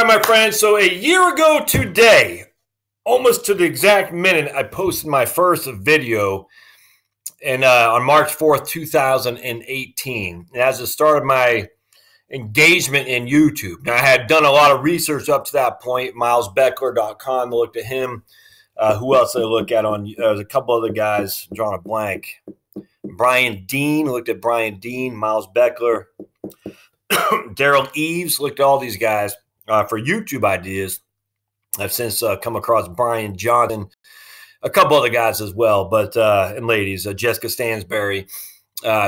All right, my friends. So a year ago today, almost to the exact minute, I posted my first video on March 4th, 2018. And as the start of my engagement in YouTube. Now, I had done a lot of research up to that point. MilesBeckler.com, I looked at him. Who else did I look at on? There's a couple other guys, I'm drawing a blank. Brian Dean, looked at Brian Dean, Miles Beckler. Daryl Eves, looked at all these guys for YouTube ideas. I've since come across Brian Johnson, a couple other guys as well, but and ladies, Jessica Stansberry,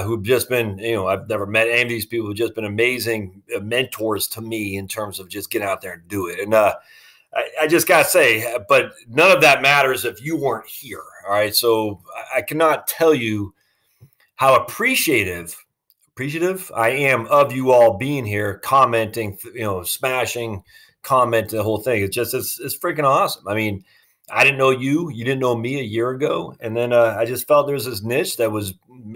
who've just been, I've never met any of these people, who've just been amazing mentors to me in terms of just getting out there and do it. And I just got to say, but none of that matters if you weren't here. All right. So I cannot tell you how appreciative I am of you all being here, commenting, smashing, commenting, the whole thing. It's freaking awesome. I mean, I didn't know you didn't know me a year ago. And then I just felt there's this niche that was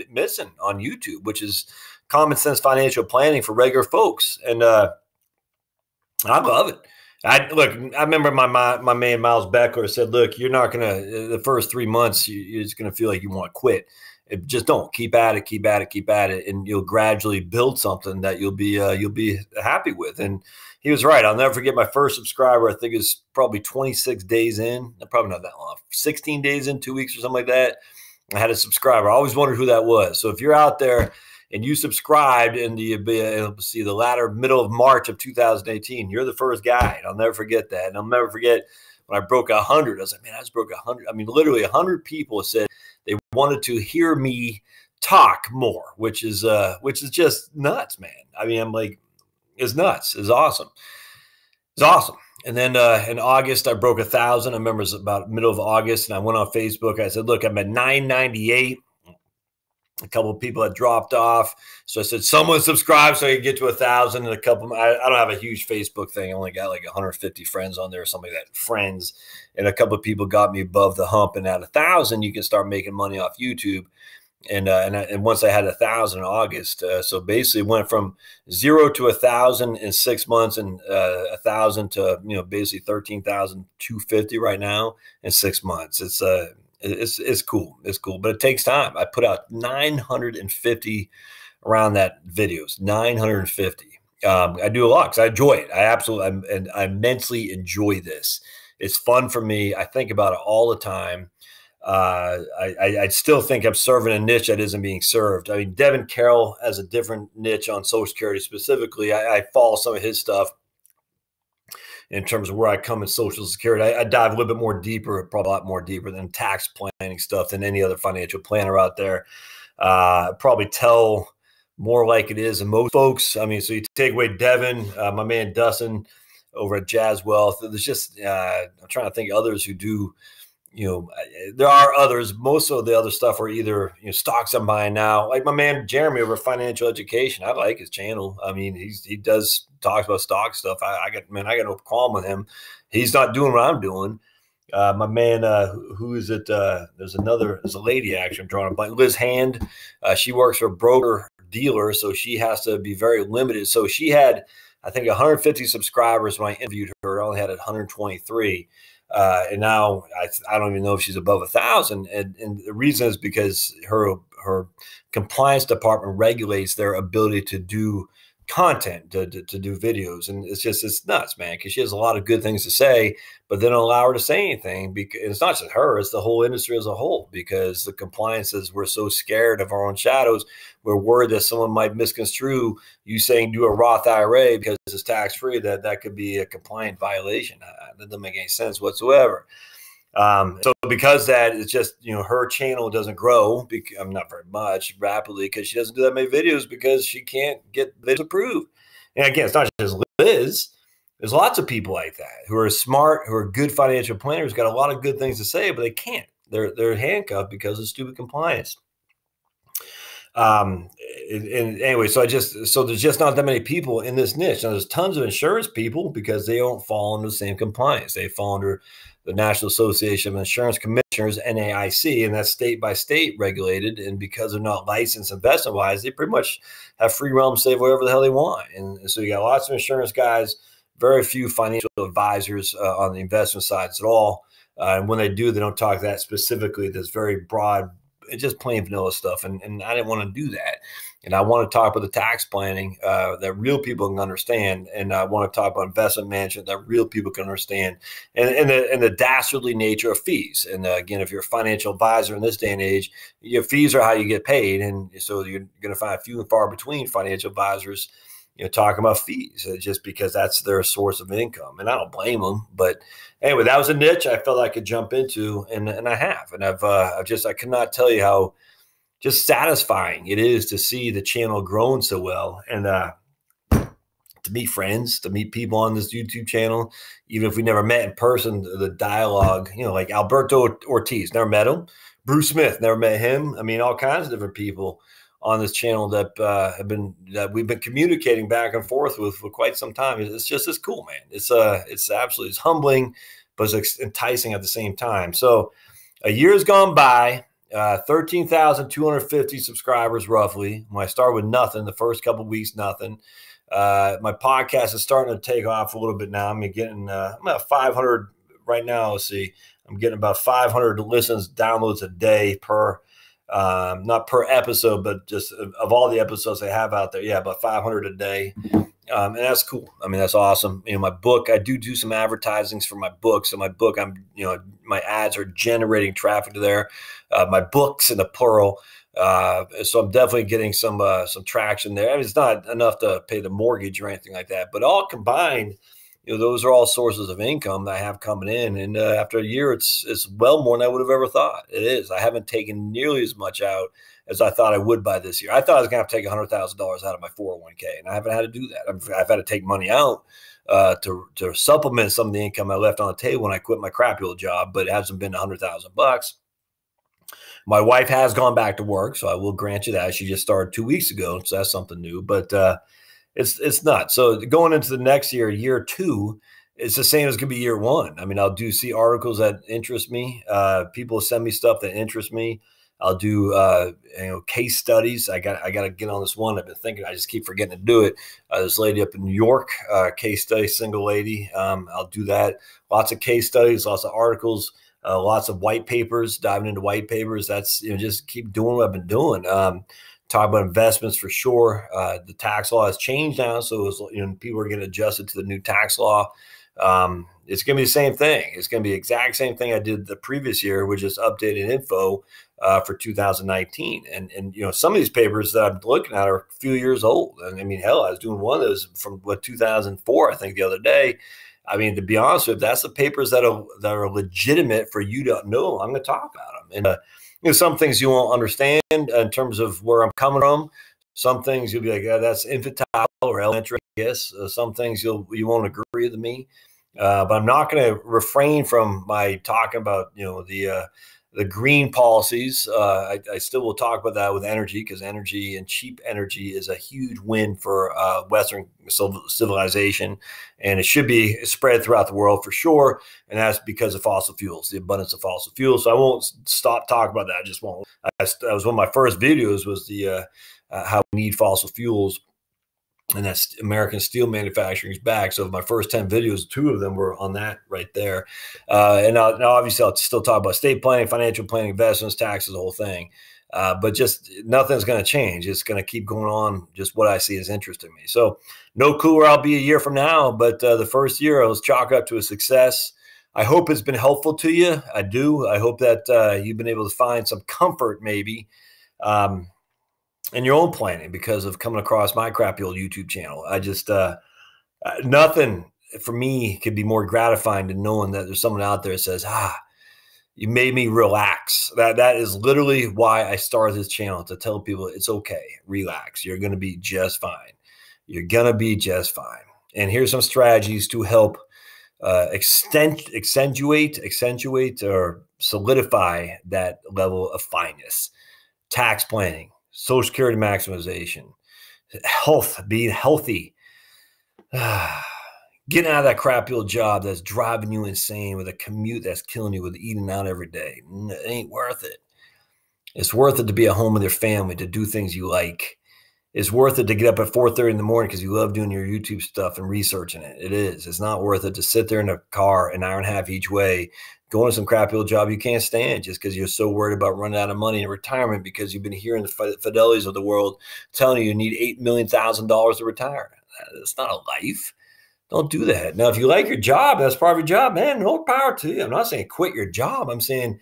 missing on YouTube, which is common sense financial planning for regular folks. And I love it. I remember my man, Miles Beckler, said, look, you're not going to, the first 3 months, you're just going to feel like you want to quit. Just don't. Keep at it, and you'll gradually build something that you'll be happy with. And he was right. I'll never forget my first subscriber. I think it was probably 26 days in, probably not that long, 16 days in, 2 weeks or something like that. I had a subscriber. I always wondered who that was. So if you're out there and you subscribed in the middle of March of 2018, you're the first guy. And I'll never forget that. And I'll never forget when I broke 100. I was like, man, I just broke 100. I mean, literally 100 people said they wanted to hear me talk more, which is just nuts, man. I mean, I'm like, it's nuts. It's awesome. It's awesome. And then in August, I broke 1,000. I remember it was about middle of August, and I went on Facebook. I said, look, I'm at 998. A couple of people had dropped off. So I said, someone subscribe so I can get to 1,000. And a couple, I don't have a huge Facebook thing. I only got like 150 friends on there or something like that, friends. And a couple of people got me above the hump. And at 1,000, you can start making money off YouTube. And once I had 1,000 in August, so basically went from 0 to 1,000 in 6 months, and 1,000 to basically 13,250 right now in 6 months. It's cool. It's cool, but it takes time. I put out 950 around that videos, 950. I do a lot because I enjoy it. I immensely enjoy this. It's fun for me. I think about it all the time. I still think I'm serving a niche that isn't being served. I mean, Devin Carroll has a different niche on Social Security specifically. I follow some of his stuff in terms of where I come in Social Security. I dive a little bit more deeper, probably a lot more deeper than tax planning stuff than any other financial planner out there. Probably tell more like it is than most folks. I mean, so you take away Devin, my man Dustin over at Jazz Wealth. There's just, I'm trying to think of others who do, there are others. Most of the other stuff are either stocks I'm buying now, like my man Jeremy over Financial Education. I like his channel. I mean, he talks about stock stuff. I got no problem with him. He's not doing what I'm doing. My man, who is it? There's a lady actually. I'm drawing a blank. Liz Hand. She works for a broker dealer, so she has to be very limited. So she had, I think, 150 subscribers when I interviewed her. I only had 123. And now I don't even know if she's above 1,000. And the reason is because her compliance department regulates their ability to do content, to do videos. And it's nuts, man, because she has a lot of good things to say, but they don't allow her to say anything. Because it's not just her, it's the whole industry as a whole, because the compliances, we're so scared of our own shadows. We're worried that someone might misconstrue you saying do a Roth IRA because it's tax-free, that could be a compliant violation. That doesn't make any sense whatsoever. So because that, it's just, her channel doesn't grow, not very much, rapidly, because she doesn't do that many videos because she can't get videos approved. And again, it's not just Liz. There's lots of people like that who are smart, who are good financial planners, got a lot of good things to say, but they can't. They're handcuffed because of stupid compliance. And anyway, so there's just not that many people in this niche. Now, there's tons of insurance people because they don't fall under the same compliance. They fall under the National Association of Insurance Commissioners, NAIC, and that's state by state regulated. And because they're not licensed investment wise, they pretty much have free realm to say whatever the hell they want. And so you got lots of insurance guys very few financial advisors on the investment sides at all. And when they do, they don't talk that specifically. That's very broad. It's just plain vanilla stuff. And I didn't want to do that. And I want to talk about the tax planning that real people can understand. And I want to talk about investment management that real people can understand, and the dastardly nature of fees. And again, if you're a financial advisor in this day and age, your fees are how you get paid. And so you're going to find few and far between financial advisors, talking about fees just because that's their source of income. And I don't blame them. But anyway, that was a niche I felt I could jump into, and I have. And I could not tell you how just satisfying it is to see the channel growing so well, and to meet friends, to meet people on this YouTube channel, even if we never met in person. The dialogue, like Alberto Ortiz, never met him. Bruce Smith, never met him. I mean, all kinds of different people on this channel that we've been communicating back and forth with for quite some time. It's cool, man. It's absolutely, it's humbling, but it's enticing at the same time. So a year's gone by. 13,250 subscribers roughly. When I started with nothing, the first couple of weeks, nothing. My podcast is starting to take off a little bit now. I'm getting I'm at 500 right now. Let's see. I'm getting about 500 listens, downloads a day per, not per episode, but just of all the episodes I have out there. Yeah, about 500 a day. And that's cool. I mean, that's awesome. My book, I do some advertisings for my book. So my book, my ads are generating traffic to there. My books in the plural. So I'm definitely getting some traction there. I mean, it's not enough to pay the mortgage or anything like that, but all combined, those are all sources of income that I have coming in. And after a year, it's well more than I would have ever thought. It is. I haven't taken nearly as much out as I thought I would by this year. I thought I was going to have to take $100,000 out of my 401k, and I haven't had to do that. I've had to take money out to supplement some of the income I left on the table when I quit my crappy old job, but it hasn't been $100,000. My wife has gone back to work, so I will grant you that. She just started 2 weeks ago, so that's something new. But it's not. So going into the next year 2, it's the same as going to be year 1. I mean, I'll see articles that interest me. People send me stuff that interests me. I'll do case studies. I got to get on this one. I've been thinking. I just keep forgetting to do it. This lady up in New York, case study, single lady. I'll do that. Lots of case studies, lots of articles, lots of white papers. Diving into white papers. That's just keep doing what I've been doing. Talk about investments for sure. The tax law has changed now, so people are getting adjusted to the new tax law. It's going to be the same thing. It's going to be the exact same thing I did the previous year, which is updated info for 2019. And some of these papers that I'm looking at are a few years old. And I mean, hell, I was doing one of those from 2004, I think, the other day. I mean, to be honest with you, that's the papers that are legitimate for you to know. I'm going to talk about them. And some things you won't understand in terms of where I'm coming from. Some things you'll be like, that's infantile or elementary, I guess. Some things you won't agree with me. But I'm not going to refrain from my talking about, the green policies. I still will talk about that with energy, because energy and cheap energy is a huge win for Western civilization, and it should be spread throughout the world for sure. And that's because of fossil fuels, the abundance of fossil fuels. So I won't stop talking about that. I just won't. That was one of my first videos, was the how we need fossil fuels. And that's American steel manufacturing's back. So my first 10 videos, 2 of them were on that right there. And now obviously I'll still talk about estate planning, financial planning, investments, taxes, the whole thing. But just nothing's going to change. It's going to keep going on, just what I see as interesting me. So no clue where I'll be a year from now, but the first year I was chalk up to a success. I hope it's been helpful to you. I do. I hope that you've been able to find some comfort maybe in your own planning because of coming across my crappy old YouTube channel. I just, nothing for me could be more gratifying than knowing that there's someone out there that says, you made me relax. That is literally why I started this channel, to tell people it's okay, relax. You're going to be just fine. You're going to be just fine. And here's some strategies to help accentuate or solidify that level of fineness. Tax planning, Social Security maximization, health, being healthy, getting out of that crappy old job that's driving you insane, with a commute that's killing you, with eating out every day. It ain't worth it. It's worth it to be at home with your family, to do things you like. it's worth it to get up at 4:30 in the morning because you love doing your YouTube stuff and researching it. It is. It's not worth it to sit there in a car an hour and a half each way, going to some crappy old job you can't stand just because you're so worried about running out of money in retirement because you've been hearing the Fidelities of the world telling you need $8 million to retire. That's not a life. Don't do that. Now, if you like your job, that's part of your job, man, more power to you. I'm not saying quit your job. I'm saying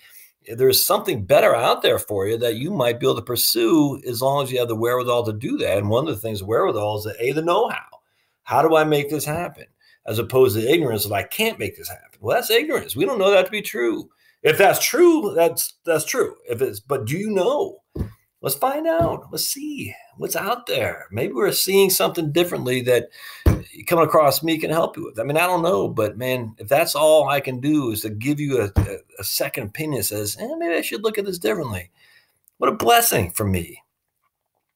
there's something better out there for you that you might be able to pursue as long as you have the wherewithal to do that. And one of the things wherewithal is the know-how. How do I make this happen? As opposed to ignorance of I can't make this happen. Well, that's ignorance. We don't know that to be true. If that's true, that's true. But do you know? Let's find out. Let's see what's out there. Maybe we're seeing something differently that coming across me can help you with. I mean, I don't know, but man, if that's all I can do is to give you a second opinion that says, maybe I should look at this differently. What a blessing for me.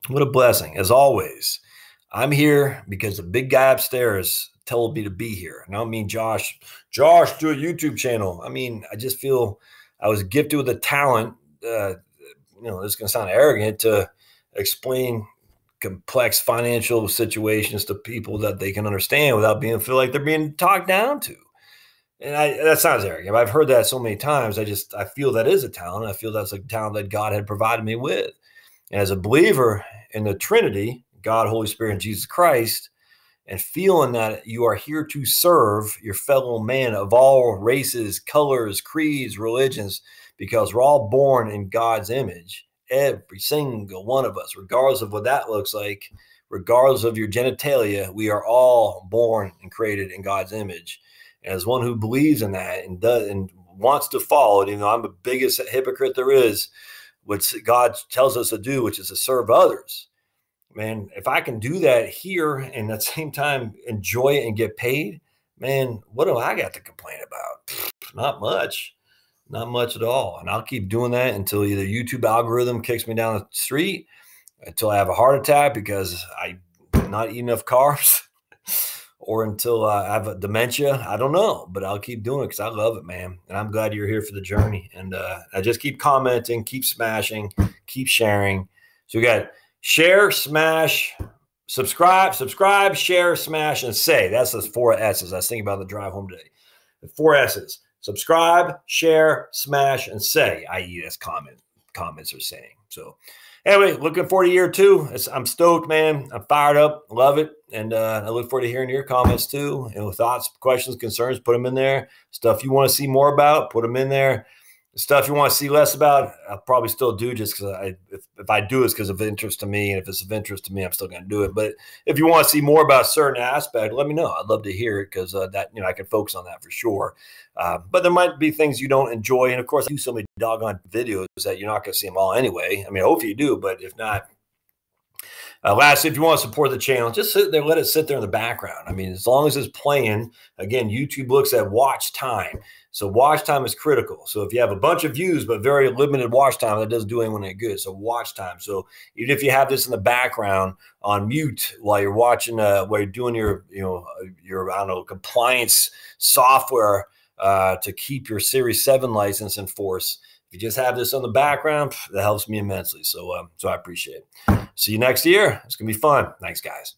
What a blessing. As always, I'm here because the big guy upstairs told me to be here. And I don't mean Josh, do a YouTube channel. I mean, I just feel I was gifted with a talent, this is going to sound arrogant, to explain complex financial situations to people that they can understand without feel like they're being talked down to. And that sounds arrogant. I've heard that so many times. I feel that is a talent. I feel that's a talent that God had provided me with. And as a believer in the Trinity, God, Holy Spirit, and Jesus Christ, and feeling that you are here to serve your fellow man of all races, colors, creeds, religions, because we're all born in God's image. Every single one of us, regardless of what that looks like, regardless of your genitalia, we are all born and created in God's image. And as one who believes in that and does and wants to follow it, I'm the biggest hypocrite there is, what God tells us to do, which is to serve others. Man, if I can do that here and at the same time enjoy it and get paid, man, what do I got to complain about? Not much. Not much at all. And I'll keep doing that until either YouTube algorithm kicks me down the street, until I have a heart attack because I not eat enough carbs, or until I have a dementia. I don't know, but I'll keep doing it because I love it, man. And I'm glad you're here for the journey. And I just keep commenting, keep smashing, keep sharing. So we got share, smash, subscribe, share, smash, and say. That's the 4 S's. I was thinking about the drive home today. The 4 S's. Subscribe, share, smash, and say, i.e. that's comments are saying. So anyway, looking forward to year 2. I'm stoked, man. I'm fired up. Love it. And I look forward to hearing your comments too. And with thoughts, questions, concerns, put them in there. Stuff you want to see more about, put them in there. The stuff you want to see less about, I'll probably still do just because if I do it's because of interest to me. And if it's of interest to me, I'm still going to do it. But if you want to see more about a certain aspect, let me know. I'd love to hear it because I can focus on that for sure. But there might be things you don't enjoy. And of course, I do so many doggone videos that you're not going to see them all anyway. I mean, hopefully you do, but if not, lastly, if you want to support the channel, just sit there, let it sit there in the background. I mean, as long as it's playing, again, YouTube looks at watch time. So watch time is critical. So if you have a bunch of views, but very limited watch time, that doesn't do anyone any good. So watch time. So even if you have this in the background on mute while you're watching, while you're doing your compliance software to keep your Series 7 license in force, if you just have this on the background, that helps me immensely. So I appreciate it. See you next year. It's going to be fun. Thanks, guys.